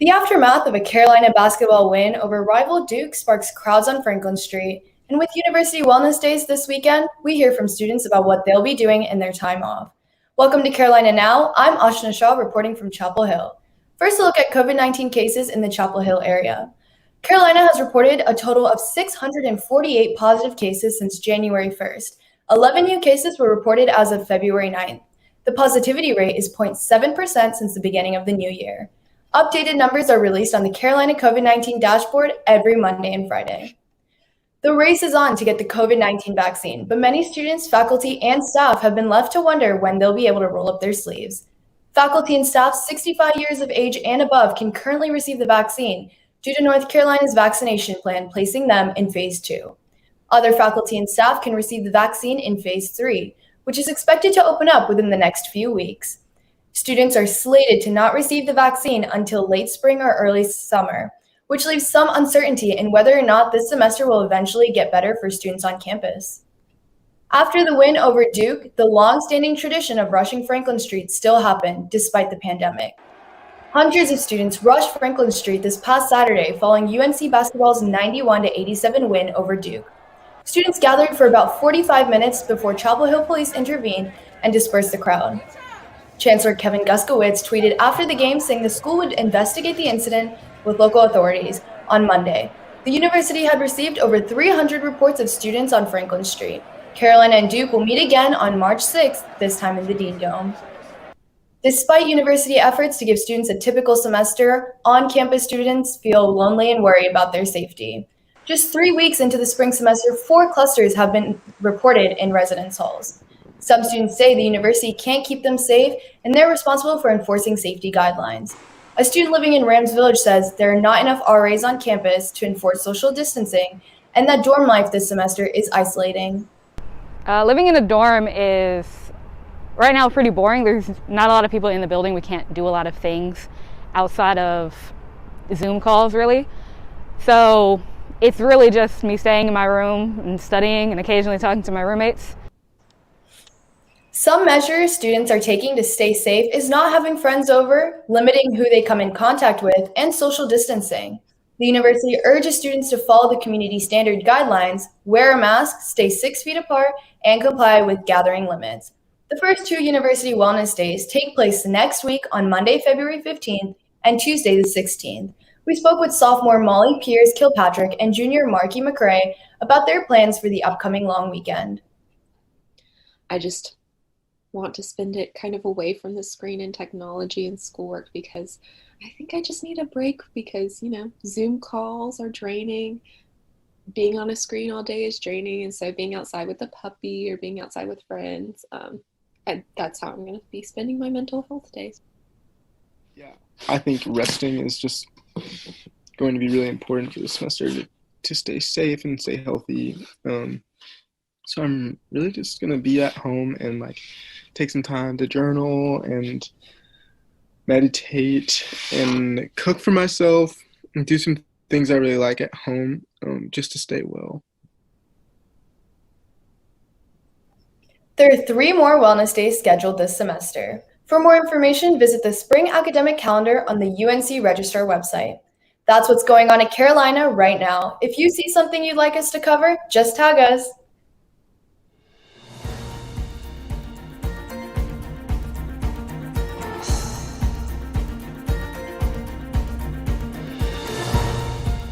The aftermath of a Carolina basketball win over rival Duke sparks crowds on Franklin Street, and with University Wellness Days this weekend, we hear from students about what they'll be doing in their time off. Welcome to Carolina Now. I'm Ashna Shah reporting from Chapel Hill. First, a look at COVID-19 cases in the Chapel Hill area. Carolina has reported a total of 648 positive cases since January 1st. 11 new cases were reported as of February 9th. The positivity rate is 0.7% since the beginning of the new year. Updated numbers are released on the Carolina COVID-19 dashboard every Monday and Friday. The race is on to get the COVID-19 vaccine, but many students, faculty, and staff have been left to wonder when they'll be able to roll up their sleeves. Faculty and staff 65 years of age and above can currently receive the vaccine due to North Carolina's vaccination plan placing them in Phase 2. Other faculty and staff can receive the vaccine in Phase 3, which is expected to open up within the next few weeks. Students are slated to not receive the vaccine until late spring or early summer, which leaves some uncertainty in whether or not this semester will eventually get better for students on campus. After the win over Duke, the long-standing tradition of rushing Franklin Street still happened despite the pandemic. Hundreds of students rushed Franklin Street this past Saturday following UNC basketball's 91-87 win over Duke. Students gathered for about 45 minutes before Chapel Hill police intervened and dispersed the crowd. Chancellor Kevin Guskowitz tweeted after the game saying the school would investigate the incident with local authorities on Monday. The university had received over 300 reports of students on Franklin Street. Carolina and Duke will meet again on March 6th, this time in the Dean Dome. Despite university efforts to give students a typical semester, on-campus students feel lonely and worry about their safety. Just 3 weeks into the spring semester, 4 clusters have been reported in residence halls. Some students say the university can't keep them safe, and they're responsible for enforcing safety guidelines. A student living in Rams Village says there are not enough RAs on campus to enforce social distancing, and that dorm life this semester is isolating. Living in a dorm is right now pretty boring. There's not a lot of people in the building. We can't do a lot of things outside of Zoom calls, really. So it's really just me staying in my room and studying and occasionally talking to my roommates. Some measures students are taking to stay safe is not having friends over, limiting who they come in contact with, and social distancing. The university urges students to follow the community standard guidelines, wear a mask, stay 6 feet apart, and comply with gathering limits. The first 2 University Wellness Days take place next week on Monday, February 15th and Tuesday the 16th. We spoke with sophomore Molly Pierce Kilpatrick and junior Marky McRae about their plans for the upcoming long weekend. I just want to spend it kind of away from the screen and technology and schoolwork because I think I just need a break because, Zoom calls are draining. Being on a screen all day is draining. And so being outside with a puppy or being outside with friends, that's how I'm going to be spending my mental health days. Yeah, I think resting is just going to be really important for the semester to stay safe and stay healthy. So I'm really just going to be at home and take some time to journal and meditate and cook for myself and do some things I really like at home just to stay well. There are 3 more wellness days scheduled this semester. For more information, visit the spring academic calendar on the UNC Registrar website. That's what's going on at Carolina right now. If you see something you'd like us to cover, just tag us.